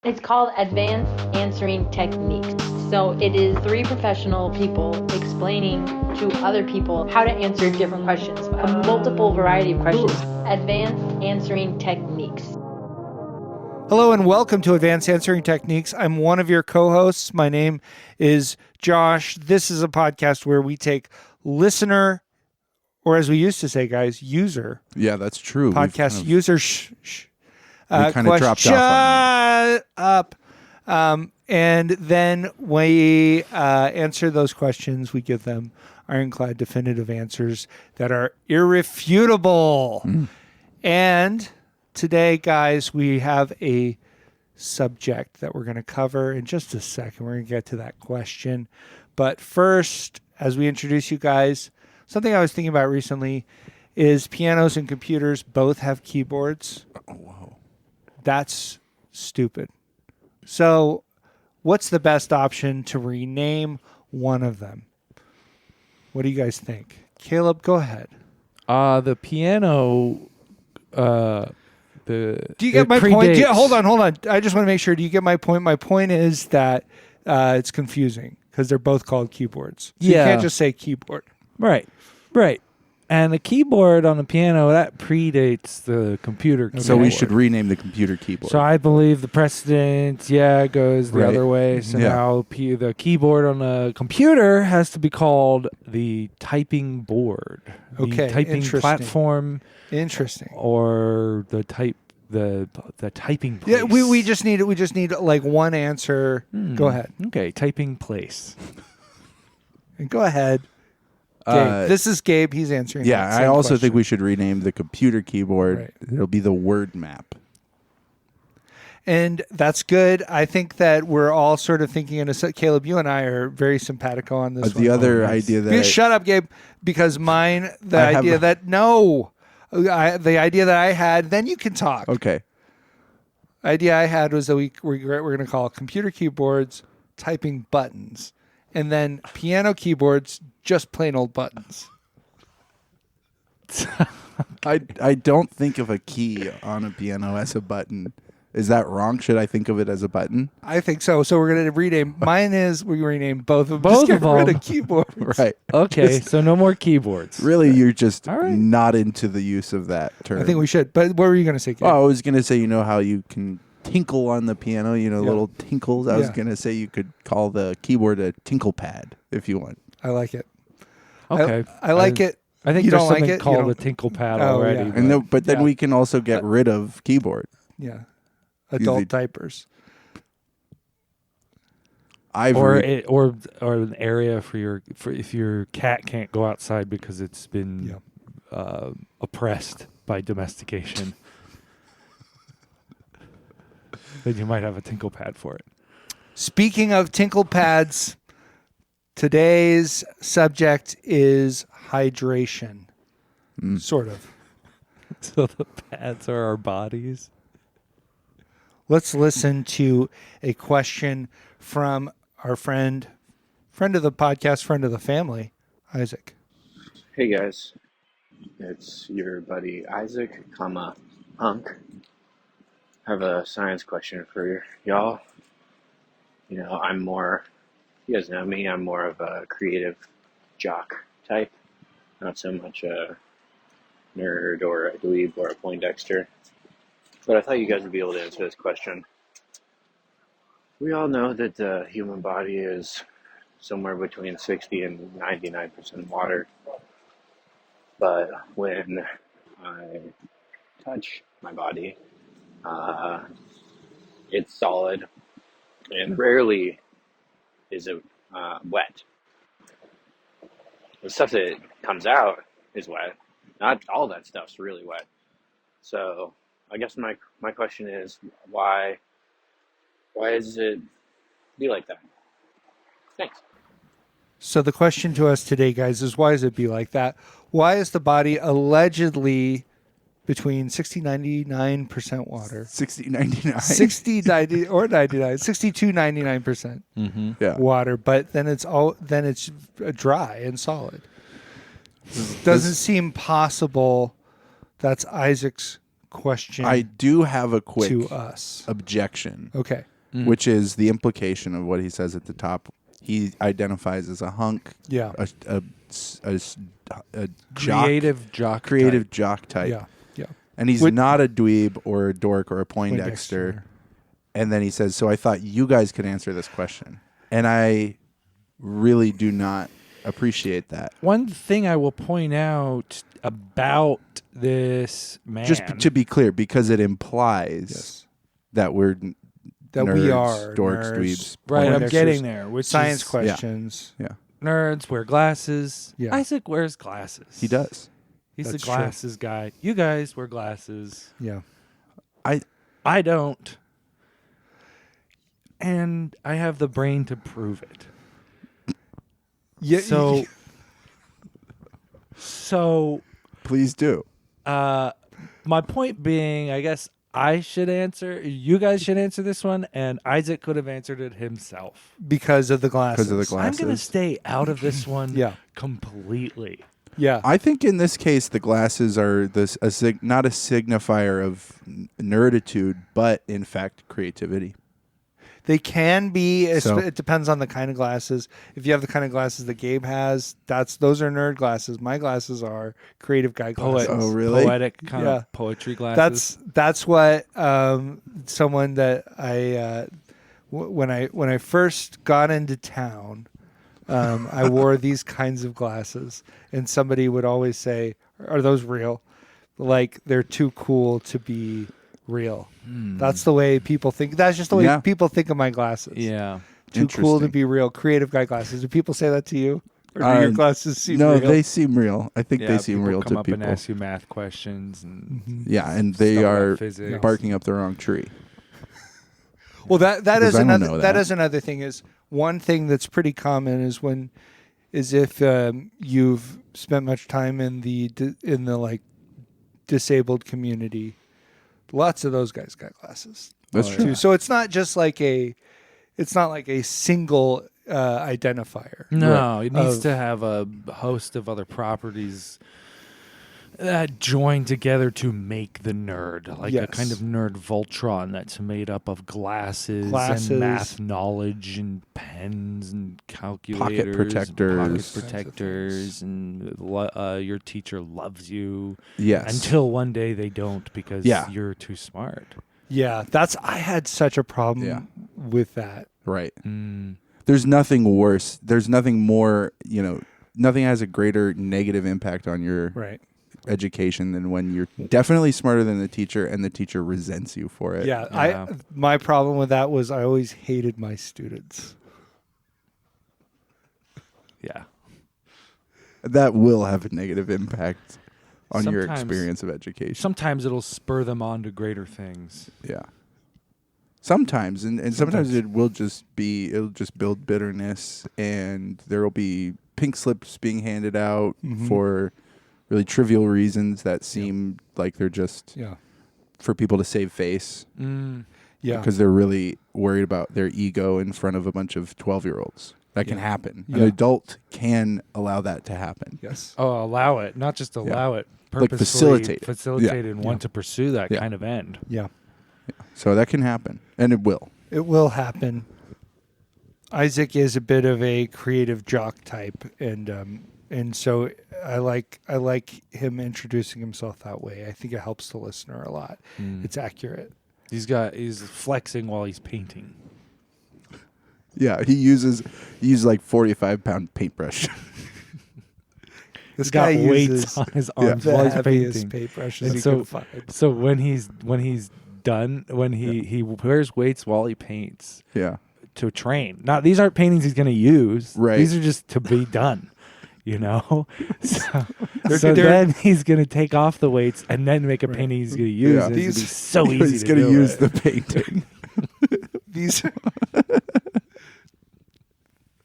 It's called Advanced Answering Techniques. So it is 3 professional people explaining to other people how to answer different questions, a multiple variety of questions. Advanced Answering Techniques. Hello and welcome to Advanced Answering Techniques. I'm one of your co-hosts. My name is Josh. This is a podcast where we take listener, or as we used to say, guys, user. Yeah, that's true. Podcast user. We kind of dropped off on Shut up. And then we answer those questions. We give them ironclad definitive answers that are irrefutable. And today, guys, we have a subject that we're going to cover in just a second. We're going to get to that question. But first, as we introduce you guys, something I was thinking about recently is pianos and computers both have keyboards. Oh, whoa. That's stupid. So what's the best option to rename one of them? What do you guys think? Caleb, go ahead. The piano... Do you get my point? Hold on. I just want to make sure. Do you get my point? My point is that it's confusing because they're both called keyboards. So you can't just say keyboard. Right. And the keyboard on the piano, that predates the computer keyboard. So we should rename the computer keyboard. So I believe the precedent, goes the other way. So now the keyboard on a computer has to be called the typing board. Okay, the typing platform. Interesting. Or the typing place. Yeah, we just need like one answer. Go ahead. Okay, typing place. And go ahead. Gabe. This is Gabe. He's answering. Yeah, that same I also question. think we should rename the computer keyboard. Right. It'll be the word map. And that's good. I think that we're all sort of thinking in a Caleb, you and I are very simpatico on this one. The other idea that shut up, Gabe, because the idea that I had, then you can talk. Okay. Idea I had was that we're going to call computer keyboards typing buttons, and then piano keyboards just plain old buttons. I don't think of a key on a piano as a button. Is that wrong? Should I think of it as a button? I think so. So we're going to rename. Mine is we rename both of them. Both just of get rid them. of keyboards. Right. Okay, so no more keyboards. Really, you're just All right. not into the use of that term. I think we should. But what were you going to say, Gabe? Oh, I was going to say, you know how you can tinkle on the piano, little tinkles? I was going to say you could call the keyboard a tinkle pad if you want. I like it. Okay. I like it. I think You there's don't like something it? You called don't- a tinkle pad Oh, already. yeah. But then we can also get rid of keyboard. Yeah. Adult Easy. diapers. Or an area for if your cat can't go outside because it's been oppressed by domestication. Then you might have a tinkle pad for it. Speaking of tinkle pads, today's subject is hydration. Sort of. So the pads are our bodies. Let's listen to a question from our friend of the podcast, friend of the family, Isaac. Hey guys, it's your buddy Isaac, Punk. I have a science question for y'all. You guys know me, I'm more of a creative jock type, not so much a nerd or a dweeb or a Poindexter. But I thought you guys would be able to answer this question. We all know that the human body is somewhere between 60 and 99% water. But when I touch my body, it's solid and rarely is it wet. The stuff that comes out is wet. Not all that stuff's really wet. So I guess my question is, why does it be like that? Thanks. So the question to us today, guys, is why does it be like that? Why is the body allegedly between 60-99% water? 60-99. 60-90 or 99, 62-99% water, but then it's dry and solid. Doesn't seem possible. That's Isaac's question. I do have a quick to us. objection. Okay. which is the implication of what he says at the top. He identifies as a hunk, Yeah. a jock, creative jock type. Yeah. Yeah. And he's not a dweeb or a dork or a Poindexter. And then he says, so I thought you guys could answer this question. And I really do not appreciate that. One thing I will point out about this man, Just to be clear, because it implies that we're that nerds, we are dorks, nerds, dweebs. right? I'm Poindexters, getting there. Which science is, questions. Yeah. nerds wear glasses. Yeah. Isaac wears glasses. He does. He's That's the glasses guy. You guys wear glasses. Yeah. I don't. And I have the brain to prove it. Yeah. So Please do. my point being, I guess I should answer. You guys should answer this one, and Isaac could have answered it himself. because of the glasses. Because of the glasses. I'm going to stay out of this one Yeah. completely. Yeah. I think in this case, the glasses are not a signifier of nerditude, but in fact, creativity. They can be. So- It depends on the kind of glasses. If you have the kind of glasses that Gabe has, those are nerd glasses. My glasses are creative guy glasses. Oh, really? Poetic kind Yeah. of poetry glasses. That's what someone that I when I first got into town, I wore these kinds of glasses, and somebody would always say, "Are those real?" Like they're too cool to be real. That's the way people think. That's just the way people think of my glasses. Yeah. Too cool to Interesting. be real. Creative guy glasses. Do people say that to you? Or do your glasses seem no, real? they seem real. I think Yeah, they seem people real come to up people. and ask you math questions and Yeah, and they stuff about are physics. barking up the wrong tree. Well, that Because is I don't another know that that. is another thing. Is one thing that's pretty common is if you've spent much time in the like disabled community. Lots of those guys got glasses. That's too. true. So it's not like a single identifier. No, it needs Of- to have a host of other properties that join together to make the nerd, like a Yes. kind of nerd Voltron that's made up of glasses Glasses. and math knowledge and pens and calculators, and protectors. pocket Kinds of protectors, and your teacher loves you Yes. until one day they don't because Yeah. you're too smart. Yeah, I had such a problem with that. Right. Mm. There's nothing worse. There's nothing more, nothing has a greater negative impact on your Right. education than when you're definitely smarter than the teacher and the teacher resents you for it. Yeah, Yeah. my problem with that was I always hated my students. Yeah. That will have a negative impact on your Sometimes- experience of education. Sometimes it'll spur them on to greater things. Yeah. Sometimes, and sometimes it'll just build bitterness, and there will be pink slips being handed out for really trivial reasons that seem like they're just Yeah. for people to save face Yeah. because they're really worried about their ego in front of a bunch of 12-year-olds. That can happen. An Yeah. adult can allow that to happen. Yes. Oh, allow it, not just allow it. Like Purposefully facilitate it. and want to pursue that kind of end. Yeah. So that can happen, and it will. It will happen. Isaac is a bit of a creative jock type, and so I like him introducing himself that way. I think it helps the listener a lot. It's accurate. He's flexing while he's painting. Yeah, he uses like 45-pound paintbrush. This He's got guy weights uses on his Yeah. arms the while he's heaviest painting. paintbrushes And he so- can find. So when he's done, when he wears weights while he paints Yeah. to train. Now these aren't paintings he's going to use. Right. These are just to be done. So, They're- then he's going to take off the weights and then make a painting he's going to use. Yeah. And it's These- gonna be so easy He's to going to do use it. the painting.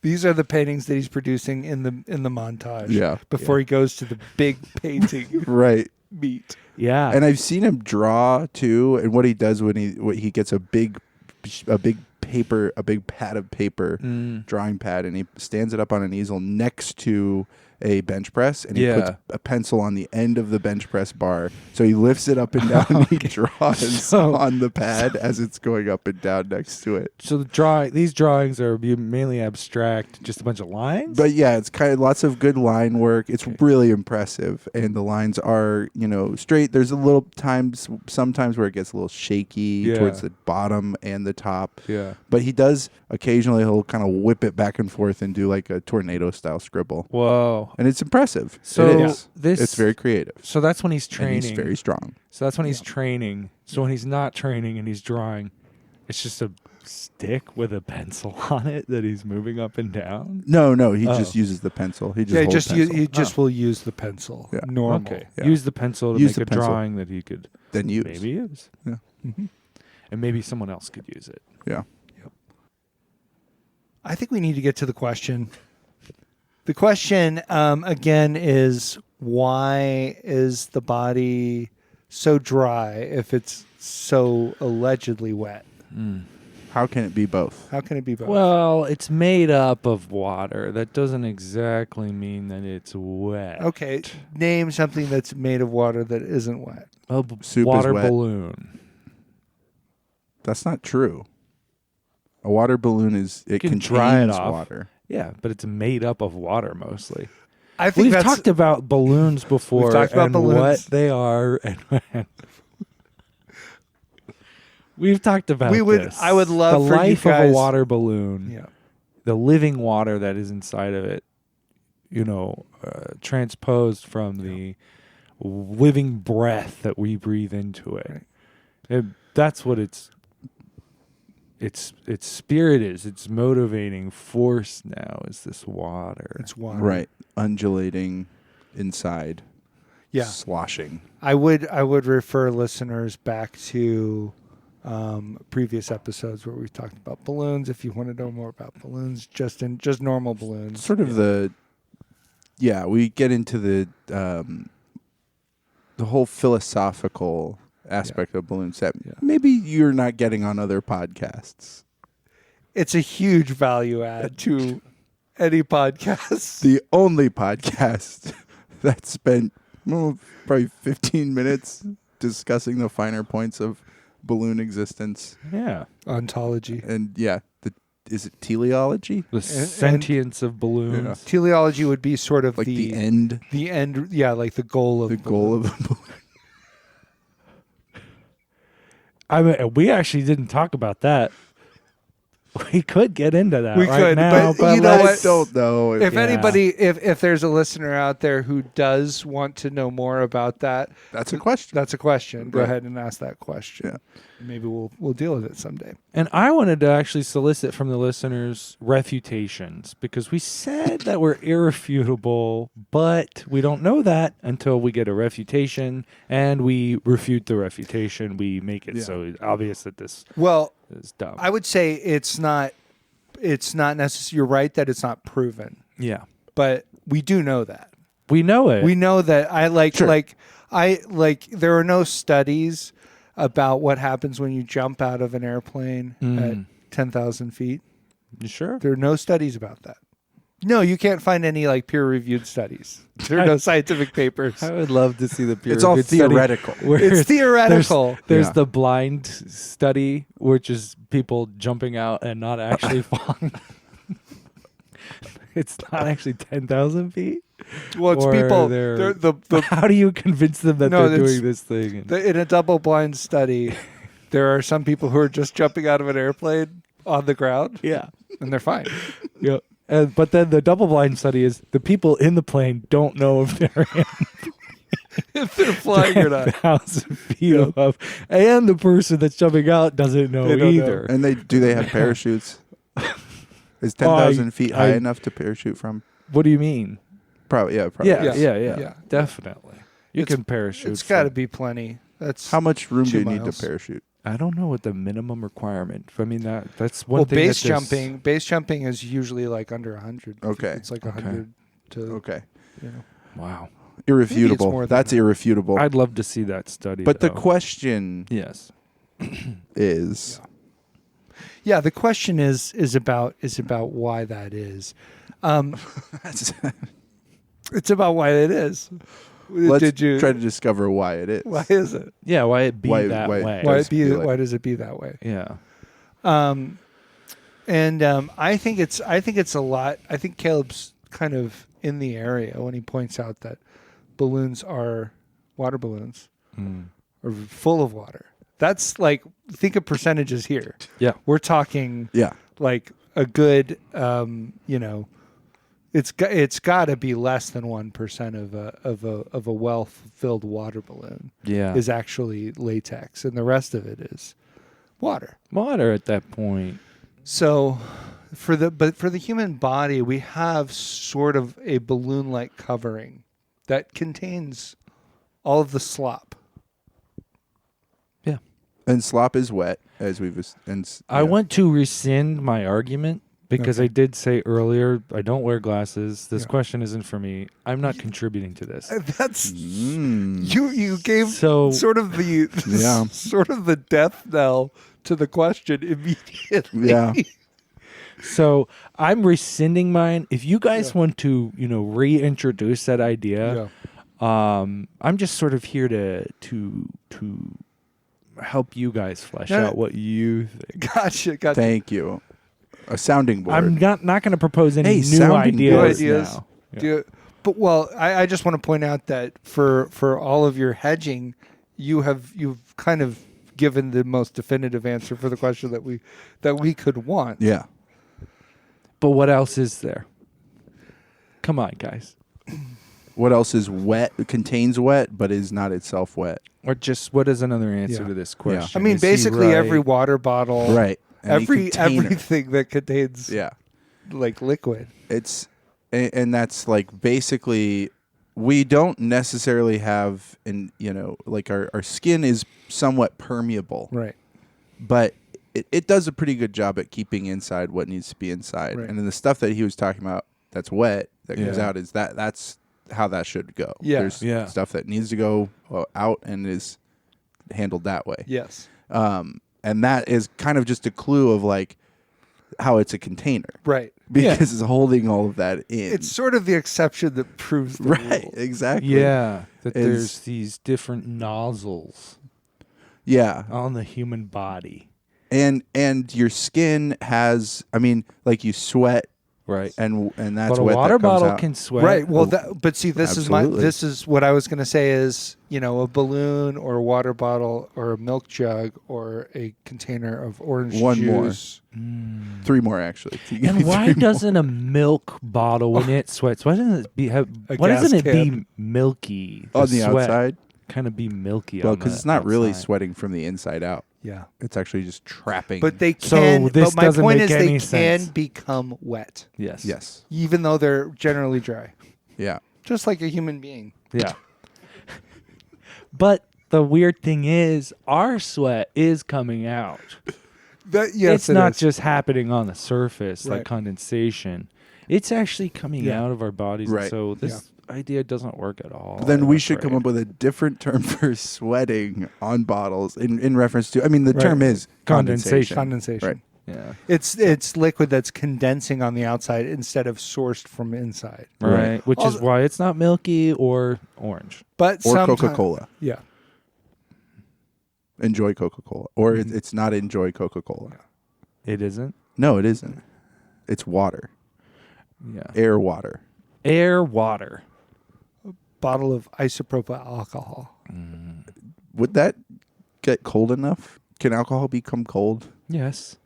These are the paintings that he's producing in the montage. Yeah. Before he goes to the big painting Right. meet. Yeah. And I've seen him draw too, and what he does when he gets a big pad of paper, drawing pad, and he stands it up on an easel next to a bench press, and he Yeah. puts a pencil on the end of the bench press bar. So he lifts it up and down and he draws So- on the pad as it's going up and down next to it. So these drawings are mainly abstract, just a bunch of lines. But yeah, it's kind of lots of good line work. It's really impressive, and the lines are, straight. There's sometimes where it gets a little shaky towards the bottom and the top. Yeah. But he does occasionally, he'll kind of whip it back and forth and do like a tornado style scribble. Whoa. And it's impressive. So it is. this- It's very creative. So that's when he's And training. he's very strong. So that's when he's training. So when he's not training and he's drawing, it's just a stick with a pencil on it that he's moving up and down. No, he just uses the pencil. He just Yeah, holds pencil. he just will use the pencil. Yeah. Normal. Okay. Yeah. Use the pencil to Use make the a pencil. drawing that he could Then use. maybe use. Yeah. And maybe someone else could use it. Yeah. I think we need to get to the question. The question, again, is why is the body so dry if it's so allegedly wet? How can it be both? How can it be both? Well, it's made up of water. That doesn't exactly mean that it's wet. okay, name something that's made of water that isn't wet. A Soup is water wet. balloon. That's not true. A water balloon it can contains dry it off. water. Yeah, but it's made up of water mostly. I think We've that's talked about balloons before We've talked about and balloons. what they are and when. We've talked about this. I would love the for you life of guys- a water balloon. yeah. The living water that is inside of it, transposed from the living breath that we breathe into it. Right. That's what its spirit is. Its motivating force now is this water. It's water. Right. Undulating inside. Yeah. Sloshing. I would refer listeners back to previous episodes where we've talked about balloons. If you want to know more about balloons, just normal balloons. Sort of we get into the whole philosophical aspect of balloons that maybe you're not getting on other podcasts. It's a huge value add to any podcast. The only podcast that spent probably 15 minutes discussing the finer points of balloon existence. Yeah. Ontology. And is it teleology? The sentience of balloons. Yeah. Teleology would be sort of Like the end. The end, yeah, like the goal of The goal of the balloon. I mean, we actually didn't talk about that. We could get into that We right could, now, but you know I what? don't know. If Yeah. anybody, if there's a listener out there who does want to know more about that, That's a question. that's a question. Go Right. ahead and ask that question. Yeah. Maybe we'll deal with it someday. And I wanted to actually solicit from the listeners refutations because we said that we're irrefutable, but we don't know that until we get a refutation and we refute the refutation. We make it so obvious that this Well, is dumb. I would say it's not necessary. You're right that it's not proven, yeah. but we do know that. We know it. We know that there are no studies about what happens when you jump out of an airplane at 10,000 feet. You sure? There are no studies about that. No, you can't find any peer-reviewed studies. There are no scientific papers. I would love to see the peer It's all reviewed study theoretical. where It's theoretical. There's Yeah. the blind study, which is people jumping out and not actually falling. It's not actually 10,000 feet. Well, it's Or people. they're- The How do you convince them that No, they're that's- doing this thing? in a double-blind study, there are some people who are just jumping out of an airplane on the ground, Yeah. and they're fine. Yeah. But then the double blind study is the people in the plane don't know if they're If they're flying or not. 10,000 feet above, and the person that's jumping out doesn't know They don't know. either. And do they have parachutes? Is 10,000 feet high enough to parachute from? What do you mean? Probably, yeah. Probably. Yeah, is. Yeah. definitely. You It's- can parachute. It's got to from- be plenty. That's How much room do 2 you need miles. to parachute? I don't know what the minimum requirement. I mean that's one well. thing. Base that this- jumping. Base jumping is usually under 100. Okay. It's 100 to. Okay. You know. Wow. Irrefutable. more than That's that. irrefutable. I'd love to see that study. but the though. question yes. is Yeah. The question is about why that is. It's about why it is. Let's Did you try to discover why it is. Why is it? Yeah, why it be that why- way? Why does it be? feel like- Why does it be that way? Yeah. I think it's a lot. I think Caleb's kind of in the area when he points out that balloons are water balloons are full of water. That's like, think of percentages here. Yeah. We're talking Yeah. like a good, it's got to be less than 1% of a well-filled water balloon Yeah. is actually latex, and the rest of it is water. Water at that point. So, for the human body, we have sort of a balloon-like covering that contains all of the slop. Yeah. And slop is wet, as we've. I want to rescind my argument because Okay. I did say earlier I don't wear glasses. This Yeah. question isn't for me. I'm not contributing to this. That's Mm. you gave So- sort of the Yeah. sort of the death knell to the question immediately. Yeah. So I'm rescinding mine. If you guys want to, reintroduce that idea, I'm just sort of here to help you guys flesh No, no. out what you think. Gotcha. Thank you. A sounding board. I'm not going to propose any Hey, new sounding New ideas. ideas. Now. Yeah. Do you- but I just want to point out that for all of your hedging, you've kind of given the most definitive answer for the question that we could want. Yeah. But what else is there? Come on, guys. What else is wet? Contains wet, but is not itself wet. Or just what is another answer Yeah. to this Yeah. question? I mean, Is he basically right? every water bottle, Right. Any container. everything that contains Yeah. like liquid. It's and that's like basically we don't necessarily have like our skin is somewhat permeable, Right. but it does a pretty good job at keeping inside what needs to be inside. Right. And then the stuff that he was talking about that's wet that comes Yeah. out is that's how that should go. Yeah. There's Yeah. stuff that needs to go out and is handled that way. Yes. And that is kind of just a clue of like how it's a container. Right. Because it's holding all of that in. It's sort of the exception that proves the right, rule. exactly. Yeah, that Is- there's these different nozzles Yeah. on the human body. And your skin has like you sweat Right. and that's But a wet water that comes bottle out. can sweat. Right. Well, but see, Absolutely. this is what I was going to say is, a balloon or a water bottle or a milk jug or a container of orange One more. juice. 3 more actually. You give me And why 3 more. doesn't a milk bottle, when it sweats, why doesn't it be? A Why doesn't it gas be can. milky? on the sweat outside? kind of be milky. Well, on because the it's not really outside. sweating from the inside out. Yeah. It's actually just trapping. But they So can. this but my doesn't point make is they any can sense. become wet, Yes. yes, even though they're generally dry, yeah, just like a human being. Yeah. But the weird thing is, our sweat is coming out. Yes, It's not just happening on the surface Right. like condensation. It's actually coming Yeah. out of our bodies. Right. So this idea doesn't work at all. then we I'm should come afraid. up with a different term for sweating on bottles in reference to. The Right. term is Condensation. condensation. Right. Yeah. It's liquid that's condensing on the outside instead of sourced from inside. Right. Which is Also- why it's not milky or orange. But Or sometime- Coca-Cola. Yeah. Enjoy Coca-Cola. Or it's not enjoy Coca-Cola. It isn't. No, it isn't. It's water. Yeah. Air water. Air water. Bottle of isopropyl alcohol. Would that get cold enough? Can alcohol become cold? Yes.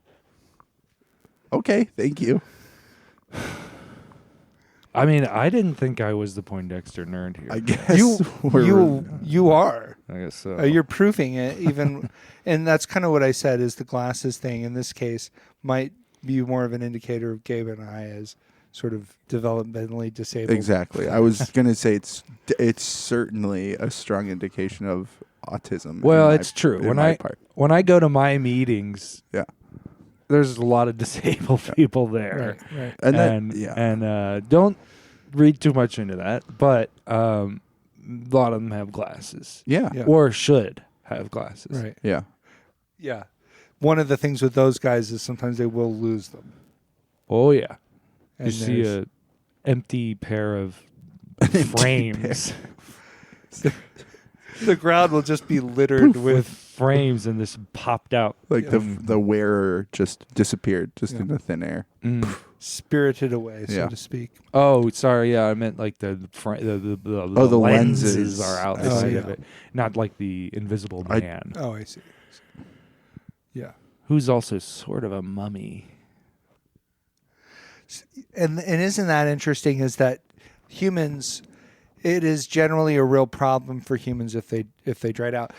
Okay, thank you. I mean, I didn't think I was the Poindexter nerd here. I guess You are. I guess so. You're proving it even, and that's kind of what I said is the glasses thing in this case might be more of an indicator of Gabe and I as sort of developmentally disabled. Exactly. I was gonna say it's certainly a strong indication of autism. Well, in my- it's true. in When my I part. when I go to my meetings, Yeah. there's a lot of disabled people there. Right. And that and yeah. don't read too much into that, but a lot of them have glasses, Yeah. Yeah. or should have glasses. Right. Yeah. Yeah. One of the things with those guys is sometimes they will lose them. Oh yeah, And you see there's- a empty pair of frames. The ground will just be littered with with. frames, and this popped out. Like the wearer just disappeared just into thin air. Spirited away, so Yeah. to speak. Oh, sorry. Yeah, I meant like the the lenses. are outside see. of it, not like the invisible man, Oh, I see. Yeah. who's also sort of a mummy. And isn't that interesting? Is that humans? It is generally a real problem for humans if they dried out.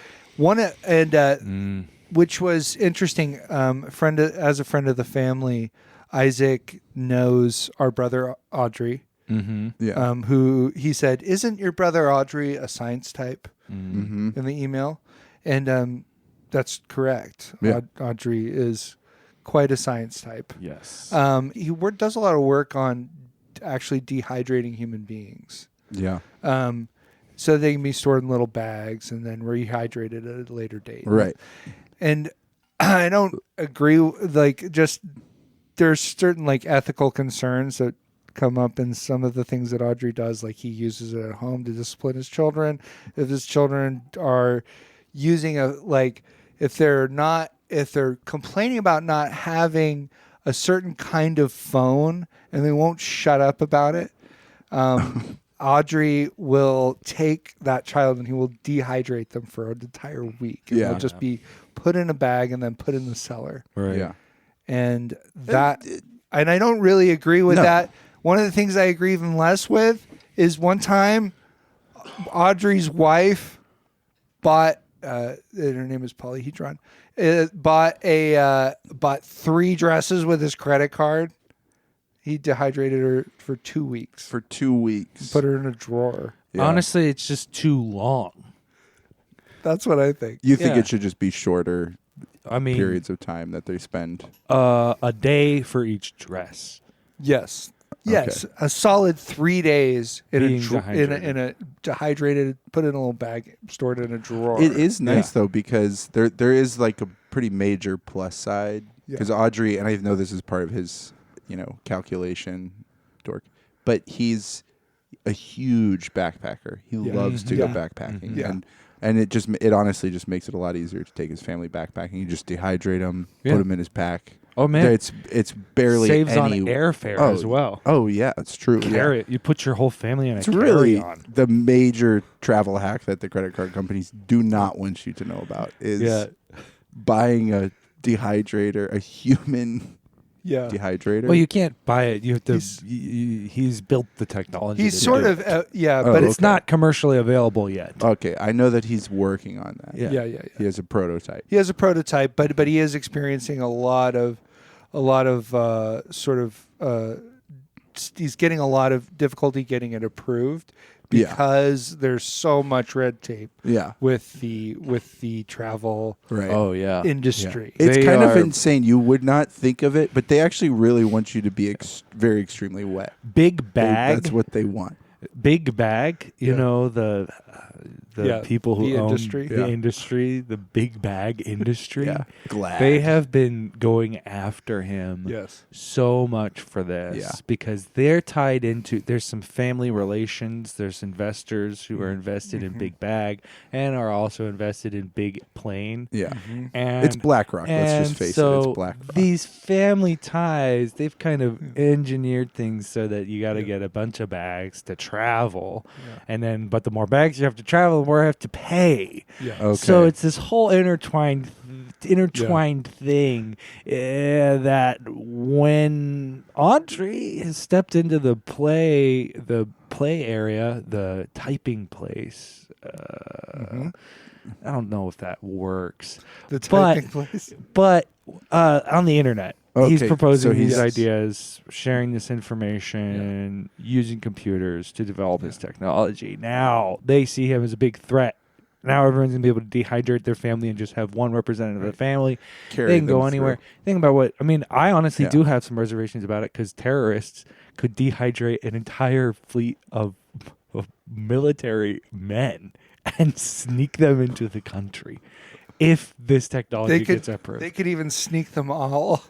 Which was interesting. As a friend of the family, Isaac knows our brother Audrey. Mm-hmm. Yeah. Who he said, "Isn't your brother Audrey a science type?" Mm-hmm. In the email, and that's correct. Yeah. Audrey is quite a science type. Yes. He does a lot of work on actually dehydrating human beings. Yeah. So they can be stored in little bags and then rehydrated at a later date. Right. And I don't agree. There's certain ethical concerns that come up in some of the things that Audrey does. Like he uses it at home to discipline his children. If his children are using if they're complaining about not having a certain kind of phone and they won't shut up about it, Audrey will take that child and he will dehydrate them for an entire week. And Yeah. they'll just be put in a bag and then put in the cellar. Right. Yeah. And I don't really agree with No. that. One of the things I agree even less with is one time Audrey's wife bought, her name is Polyhedron, bought 3 dresses with his credit card. He dehydrated her for 2 weeks. For 2 weeks. Put her in a drawer. Yeah. Honestly, it's just too long. That's what I think. You think Yeah. it should just be shorter I mean, periods of time that they spend? a day for each dress. Yes. Yes. A solid 3 days in Being in a dehydrated, put in a little bag, stored in a drawer. It is nice Yeah. though because there is like a pretty major plus side because Audrey, and I know this is part of his calculation dork, but he's a huge backpacker. He loves to go backpacking, Yeah. and it honestly just makes it a lot easier to take his family backpacking. You just dehydrate him, Yeah. put him in his pack. Oh man, It's barely saves any on airfare oh, as well. Oh yeah, it's true. Carry it. You put your whole family in a It's really carry-on. the major travel hack that the credit card companies do not want you to know about is buying a dehydrator, a human dehydrator. Well, you can't buy it. You have to. He's built the technology. He's to sort do of, it. but It's not commercially available yet. Okay, I know that he's working on that. Yeah. He has a prototype. He has a prototype, but he is experiencing a lot of he's getting a lot of difficulty getting it approved because there's so much red tape with the travel Right. Oh yeah. industry. It's They kind of are- insane. You would not think of it, but they actually really want you to be very extremely wet. Big bag. That's what they want. Big bag. You know the people who the own industry. the industry, the big bag industry. Glad. They have been going after him Yes. so much for this because they're tied into. There's some family relations. There's investors who are invested in Big Bag and are also invested in Big Plane. Yeah. And It's BlackRock. Let's just face it. It's BlackRock. These family ties, they've kind of engineered things so that you got to get a bunch of bags to travel, and then but the more bags you have to travel, the more you have to pay. Yeah. Okay. So it's this whole intertwined thing that when Audrey has stepped into the play area, the typing place. I don't know if that works. The typing place. But on the internet, he's Okay, proposing so these he's- ideas, sharing this information, using computers to develop his technology. Now they see him as a big threat. Now everyone's gonna be able to dehydrate their family and just have one representative of the family. Carry They can them go anywhere. through. Think about what I mean. I honestly Yeah. do have some reservations about it because terrorists could dehydrate an entire fleet of military men and sneak them into the country if this technology gets approved. They could even sneak them all.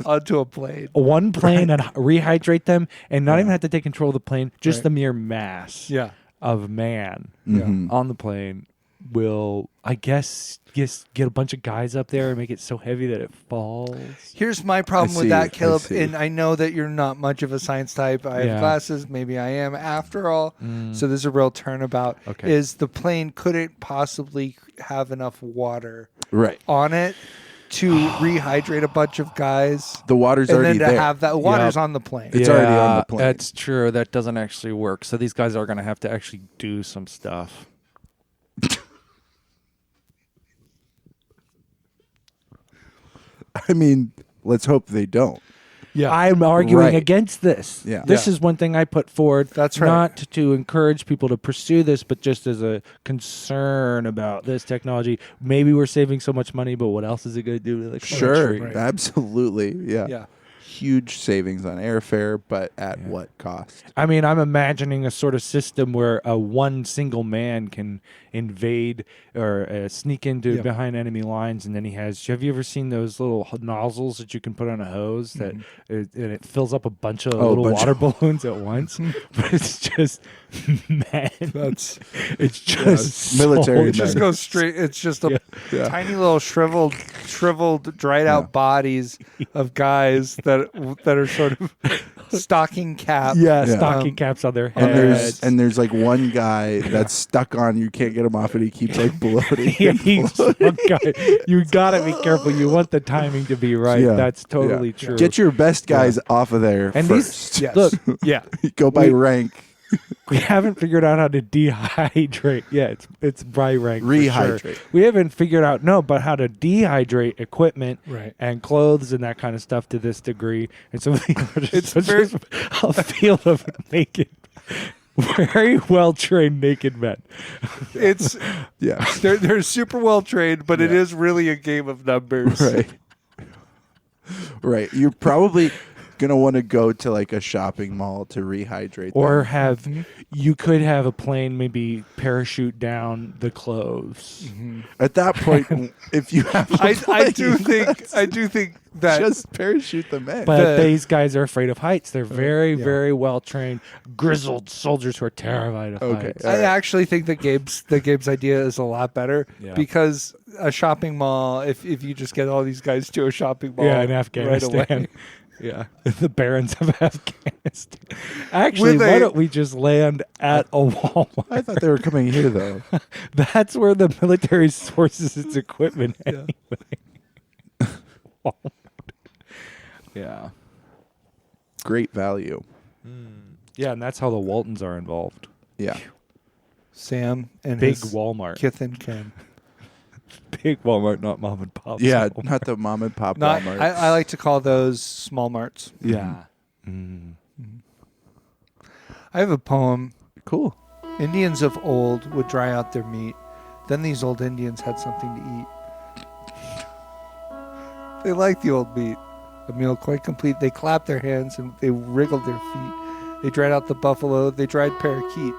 onto a plane. one plane and rehydrate them, and not even have to take control of the plane. Just Right. the mere mass Yeah. of man Mhm. on the plane will, I guess, just get a bunch of guys up there and make it so heavy that it falls. Here's my problem I with see, that, I Caleb, see. and I know that you're not much of a science type. I Yeah. have glasses, maybe I am after all. So there's a real turnabout. Okay. Is the plane couldn't possibly have enough water Right. on it to rehydrate a bunch of guys, The water's and already then to there. have that water's Yep. on the plane. It's already on the plane. That's true. That doesn't actually work. So these guys are going to have to actually do some stuff. I mean, let's hope they don't. Yeah. I'm arguing Right. against this. Yeah. This Yeah. is one thing I put forward. That's right. Not to encourage people to pursue this, but just as a concern about this technology. Maybe we're saving so much money, but what else is it going to do to the country? Right. Absolutely. Yeah. Yeah. Huge savings on airfare, but at what cost? I mean, I'm imagining a sort of system where one single man can invade or sneak into Yeah. behind enemy lines, and then he has. Have you ever seen those little nozzles that you can put on a hose that and it fills up a bunch of little water balloons at once? But it's just man, That's it's just military it just men. goes straight. It's just a Yeah. tiny little shriveled, dried out bodies of guys that are sort of stocking cap. Yeah, Yeah. stocking caps on their And heads. there's like one guy that's stuck on. You can't get him off, and he keeps like bloating. Yeah, he's one guy. You gotta be careful. You want the timing to be right. Yeah. That's totally Yeah. true. Get your best guys off of there And first. Yes. Look, Yeah. Go by rank. we haven't figured out how to dehydrate. Yeah, it's by rank. for Rehydrate. sure. We haven't figured out but how to dehydrate equipment Right. and clothes and that kind of stuff to this degree. And so It's it's very- just a field of naked, very well trained naked men. It's Yeah. they're super well trained, but it Yeah. is really a game of numbers. Right. Right. You're probably gonna want to go to like a shopping mall to rehydrate. Or them. have you could have a plane maybe parachute down the clothes. At that point, if you have, a I plane, do think that just parachute them in. But The- these guys are afraid of heights. They're very, yeah. very well trained, grizzled soldiers who are terrified of Okay. heights. I actually think the Gabe's idea is a lot better Yeah. because a shopping mall. If you just get all these guys to a shopping mall, Yeah, in right Afghanistan. away. Yeah, the barons of Afghanistan. Actually, With why a- don't we just land at a Walmart? I thought they were coming here though. That's where the military sources its equipment anyway. Walmart. Yeah. Great value. Yeah, and that's how the Waltons are involved. Yeah. Sam and Big his Walmart. kith and kin. Big Walmart, not mom and pop. Yeah. Walmart. Not the mom and pop Not, Walmart. I like to call those small marts. Yeah. I have a poem. Cool. Indians of old would dry out their meat. Then these old Indians had something to eat. They liked the old meat, a meal quite complete. They clapped their hands and they wriggled their feet. They dried out the buffalo. They dried parakeet.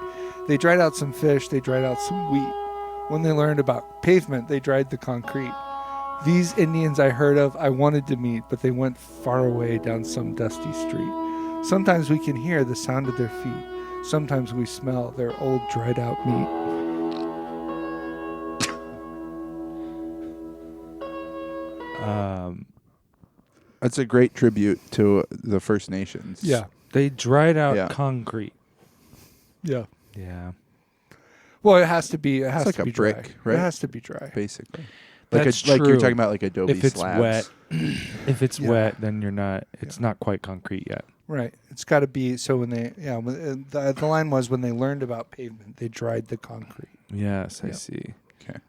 They dried out some fish. They dried out some wheat. When they learned about pavement, they dried the concrete. These Indians I heard of, I wanted to meet, but they went far away down some dusty street. Sometimes we can hear the sound of their feet. Sometimes we smell their old dried out meat. That's a great tribute to the First Nations. They dried out Yeah. concrete. Yeah. Yeah. Well, it has to be. It has like to a be brick, dry. right? It has to be dry. Basically. That's like you're true. talking about like Adobe If it's slabs. wet, if it's Yeah. wet, then you're not. It's not quite concrete yet. Right. It's got to be. So when they, the line was when they learned about pavement, they dried the concrete. Yes, I Yeah. see. Okay.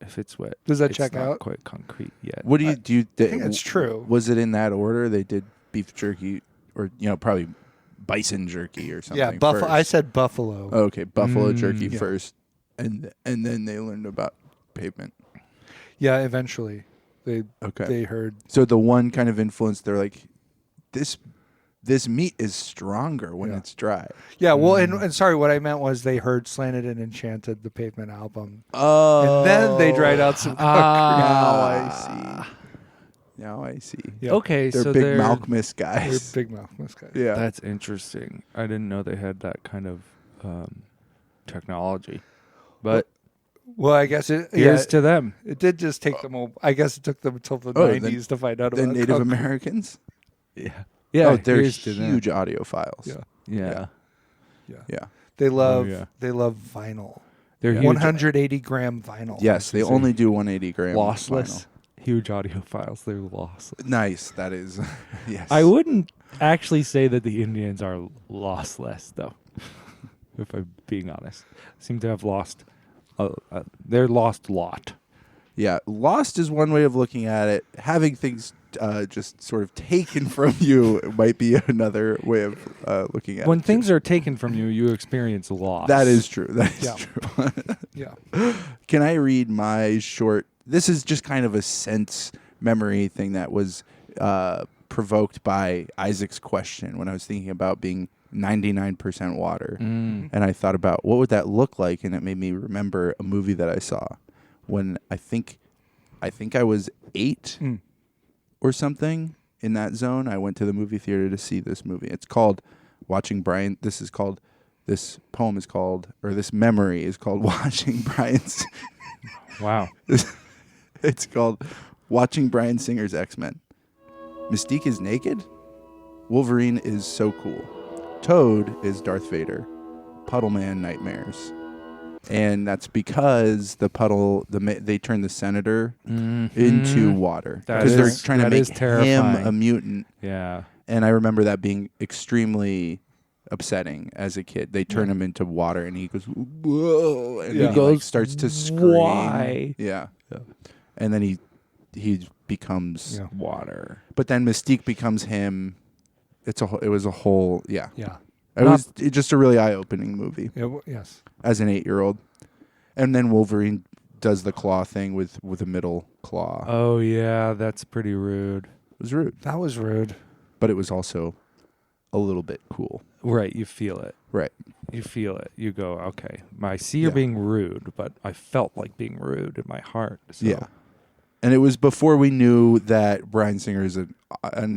If it's wet, Does that it's check not out? quite concrete yet. What do you I think that's true. Was it in that order? They did beef jerky or probably bison jerky or something. Yeah, buffalo. first. I said buffalo. Okay, buffalo jerky Yeah. first, and then they learned about pavement. Yeah, eventually they Okay. heard. So the one kind of influence, they're like, this meat is stronger when Yeah. it's dry. Yeah, well, and sorry, what I meant was they heard Slanted and Enchanted, the Pavement album, Oh, and then they dried out some concrete. Now I see. Now I see. Yeah. Okay, They're so big they're Malcolmus They're guys. big mouth guys. Yeah. That's interesting. I didn't know they had that kind of technology. But Well, I guess here's to them. it did just take them. I guess it took them until the Oh, the- 90s to find out The about Native kung fu. Americans? Yeah. Yeah. Oh, they're here's to them. huge audiophiles. Yeah. Yeah. Yeah. They love yeah. they love vinyl. They're Yeah. huge. 180-gram vinyl. Yes, they Insane. only do 180 gram Lossless. Huge audio files. They're lossless. vinyl. Nice. That is. Yes. I wouldn't actually say that the Indians are lossless, though. If I'm being honest, seem to have lost. They're lost a lot. Yeah, lost is one way of looking at it. Having things just sort of taken from you might be another way of looking at it. When too. things are taken from you, you experience loss. That is true. That is Yeah. true. Yeah. Can I read my short? This is just kind of a sense memory thing that was provoked by Isaac's question when I was thinking about being 99% water. Mm. And I thought about what would that look like, and it made me remember a movie that I saw when I think I was 8 or something in that zone. I went to the movie theater to see this movie. It's called Watching Bryan. This poem is called, or this memory is called Watching Bryan. Wow. It's called Watching Bryan Singer's X-Men. Mystique is naked. Wolverine is so cool. Toad is Darth Vader. Puddleman nightmares. And that's because they turned the Senator into water. That Because they're is- trying to that make is him terrifying. a mutant. Yeah. And I remember that being extremely upsetting as a kid. They turn him into water and he goes, whoa. And then he like, starts to scream. Why? Yeah. And then he becomes... Yeah. Water. But then Mystique becomes him. It was a whole... Yeah. Yeah. It was just a really eye-opening movie Yes. as an 8-year-old. And then Wolverine does the claw thing with a middle claw. Oh, yeah. That's pretty rude. It was rude. That was rude. But it was also a little bit cool. Right. You feel it. Right. You feel it. You go, okay. I see you're Yeah. being rude, but I felt like being rude in my heart. So. Yeah. And it was before we knew that Bryan Singer is an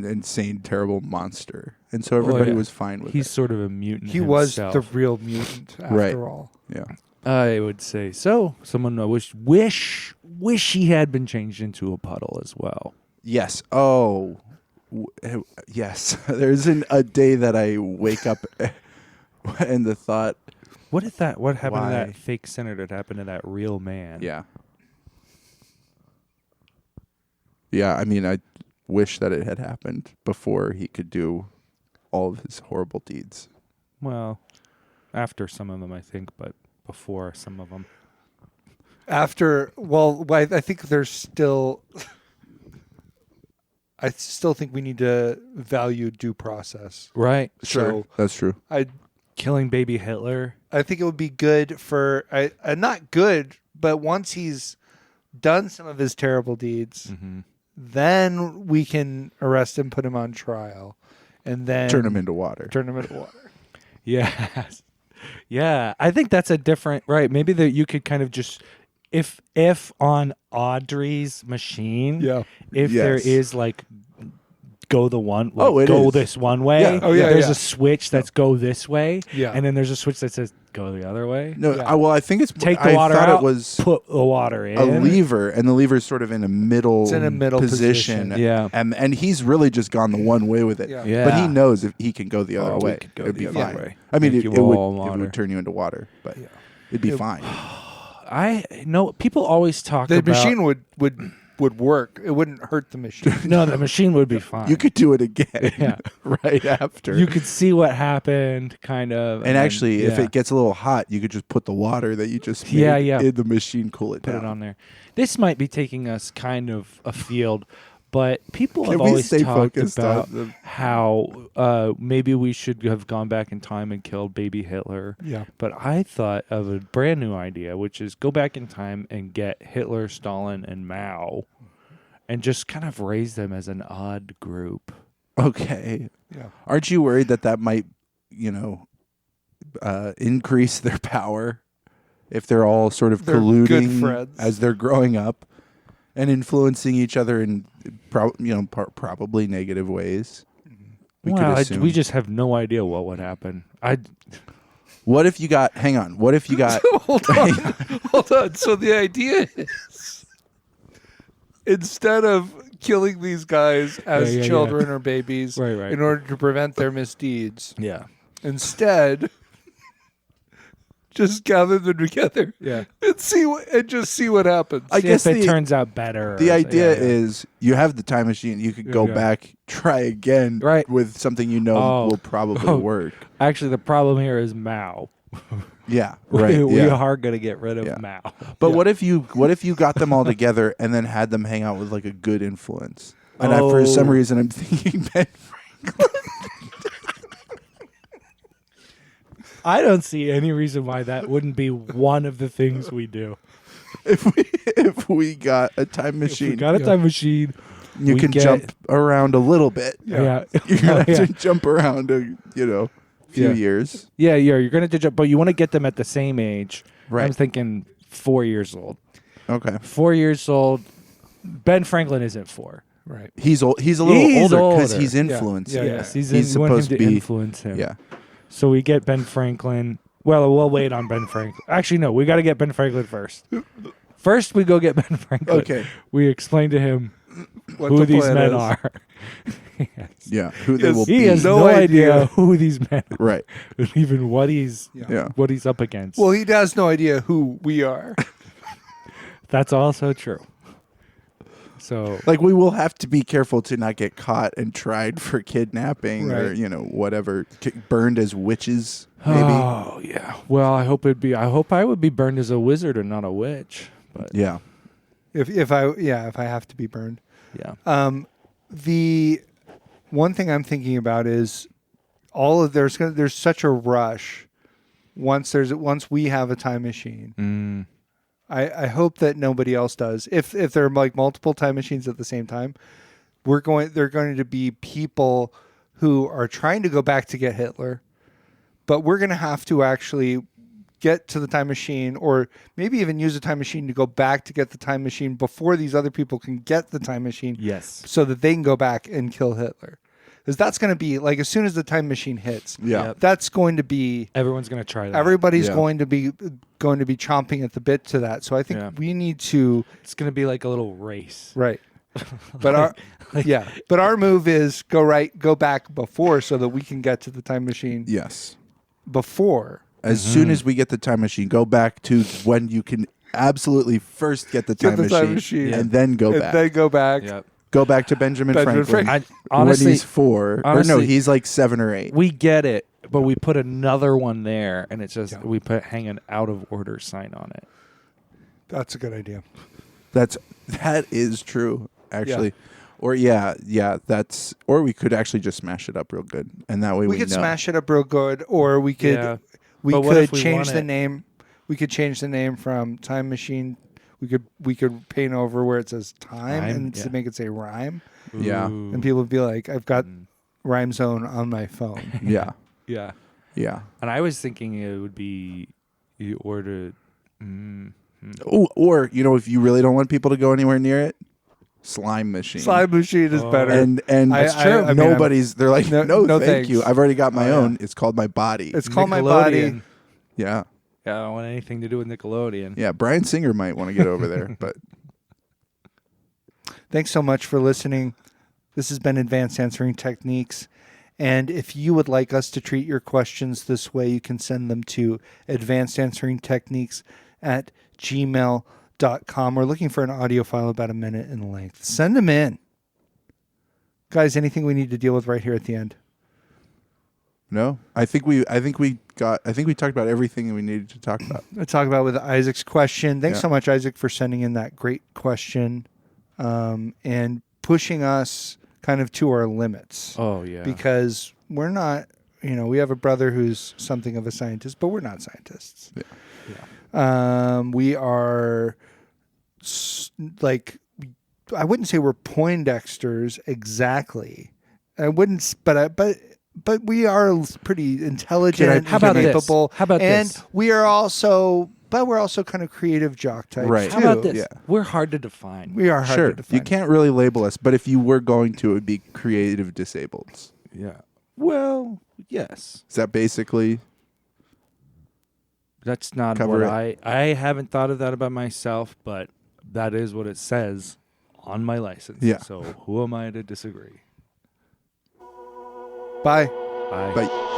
insane, terrible monster. And so everybody yeah. was fine with He's it. sort of a mutant He was himself. the real mutant after Right. all. Yeah. I would say so. Someone I wish he had been changed into a puddle as well. Yes. Oh, yes. There's a day that I wake up and the thought, What happened Why? to that fake senator? That happened to that real man? yeah. Yeah, I mean, I wish that it had happened before he could do all of his horrible deeds. Well, after some of them, I think, but before some of them. I think there's still... I still think we need to value due process. Right. So That's true. Killing baby Hitler. I think it would be good for... not good, but once he's done some of his terrible deeds... Mm-hmm. Then we can arrest him, put him on trial, and then Turn him into water. Turn him into water. Yes. Yeah. I think that's a different right. Maybe that you could kind of just if on Audrey's machine, if there Yes. is like go the one Oh, it go is. this one way. Yeah. Oh, yeah, There's yeah. a switch that's go this way. Yeah. And then there's a switch that says go the other way. No, Yeah. I think it's... Take the I water thought out. it was Put the water in. a lever, and the lever is sort of in a middle, It's in a middle position. Yeah. And he's really just gone the one way with it. Yeah. Yeah. But he knows if he can go the other Oh, we way, could go it'd the be other fine. way. I mean, Make it you would all it water. would turn you into water, but Yeah. it'd be It- fine. I know people always talk The about machine would work. It wouldn't hurt the machine. No, the machine would be fine. You could do it again Yeah. right after. You could see what happened, kind of. and then, actually, if yeah, it gets a little hot, you could just put the water that you just made Yeah, yeah. in the machine, cool it put down. it on there. This might be taking us kind of afield, but people Can have we always stay talked focused about on the... how maybe we should have gone back in time and killed baby Hitler. Yeah. But I thought of a brand new idea, which is go back in time and get Hitler, Stalin, and Mao and just kind of raise them as an odd group. Okay. Yeah. Aren't you worried that might, increase their power if they're all sort of They're good colluding friends. as they're growing up? and influencing each other in probably negative ways. We could assume. we just have no idea what would happen. What if you got? Hang on. What if you got? Hold on. So the idea is, instead of killing these guys as Yeah. children or babies Right. in order to prevent their misdeeds, Yeah. instead, just gather them together Yeah. and see what happens. I guess if it turns out better. The idea yeah. is you have the time machine. You could go Yeah. back, try again, Right. with something Oh. will probably work. Actually, the problem here is Mao. Yeah, right. We yeah. are going to get rid of Yeah. Mao. But what if you got them all together and then had them hang out with like a good influence? And for some reason, I'm thinking Ben Franklin. I don't see any reason why that wouldn't be one of the things we do. If we got a time machine, We got a time machine. you we can get- jump around a little bit. Yeah. You have Yeah. to jump around a few Yeah. years. Yeah, you're going to jump, but you want to get them at the same age. Right. I'm thinking 4 years old. Okay. 4 years old. Ben Franklin isn't 4. Right. He's old. He's a little He's older because older. he's influencing. Yeah. Yes, he's He's we want him supposed to to be- influence him. Yeah. So we get Ben Franklin. Well, we'll wait on Ben Franklin. Actually, no, we got to get Ben Franklin first. First, we go get Ben Franklin. Okay. We explain to him What who the these plan men is. are. Yeah. Who they Yes. will He be. has No no idea idea. who these men are, Right. and even what he's Yeah. up against. Well, he has no idea who we are. That's also true. So Like we will have to be careful to not get caught and tried for kidnapping or Right. whatever, burned as witches. Maybe. Oh yeah. Well, I hope I would be burned as a wizard and not a witch. But Yeah. if I have to be burned. yeah. The one thing I'm thinking about is there's such a rush once we have a time machine. I hope that nobody else does. If there are like multiple time machines at the same time, they're going to be people who are trying to go back to get Hitler, but we're going to have to actually get to the time machine, or maybe even use a time machine to go back to get the time machine before these other people can get the time machine. Yes. So that they can go back and kill Hitler. Because that's going to be like, as soon as the time machine hits, Yeah. Yep. that's going to be, Everyone's gonna try that. everybody's Yeah. going to be chomping at the bit to that. So I think Yeah. we need to, It's gonna be like a little race. right. But our move is go back before, so that we can get to the time machine Yes. before. As soon as we get the time machine, go back to when you can absolutely first get the time, Get the time machine, machine. and then go And back. then go back. Yep. Go back to Benjamin Benjamin Franklin. Honestly, when he's 4. or no, honestly- he's like 7 or 8. we get it, but we put another one there, and it's just we hang an out of order sign on it. That's a good idea. That is true, actually. Or or we could actually just smash it up real good, and that way We we could know. smash it up real good, or we could Yeah. we But what could if we change want the it? name. We could change the name from Time Machine. We could paint over where it says time Rhyme, and yeah. to make it say rhyme, Yeah. Ooh. and people would be like, "I've got Rhyme Zone on my phone." Yeah, Yeah. yeah. And I was thinking it would be you ordered. Oh, or if you really don't want people to go anywhere near it, slime machine. Slime Machine is better. And That's true. I mean, nobody's. They're like, No- no, no thank thanks. you. I've already got my Oh, yeah. own. It's called my body. It's called My Body. Nickelodeon. Yeah, Yeah, I don't want anything to do with Nickelodeon. yeah. Bryan Singer might want to get over there, but Thanks so much for listening. This has been Advanced Answering Techniques. And if you would like us to treat your questions this way, you can send them to advancedansweringtechniques@gmail.com. We're looking for an audio file about a minute in length. Send them in. Guys, anything we need to deal with right here at the end? no. I think we talked about everything we needed to talk about. I'll talk about with Isaac's question. Thanks Yeah. so much, Isaac, for sending in that great question and pushing us kind of to our limits. Oh yeah. Because we're not, we have a brother who's something of a scientist, but we're not scientists. We are I wouldn't say we're Poindexters exactly. I wouldn't, but we are pretty intelligent. How about this? capable. How about and this? we are also but we're also kind of creative jock types Right. too. How about this? Yeah. We're hard to define. We are hard Sure. to define. You can't really label us, but if you were going to, it would be creative disabled. Yeah. Well, yes. Is that basically? That's not Cover what it. I haven't thought of that about myself, but that is what it says on my license. Yeah. So who am I to disagree? Bye. Bye. But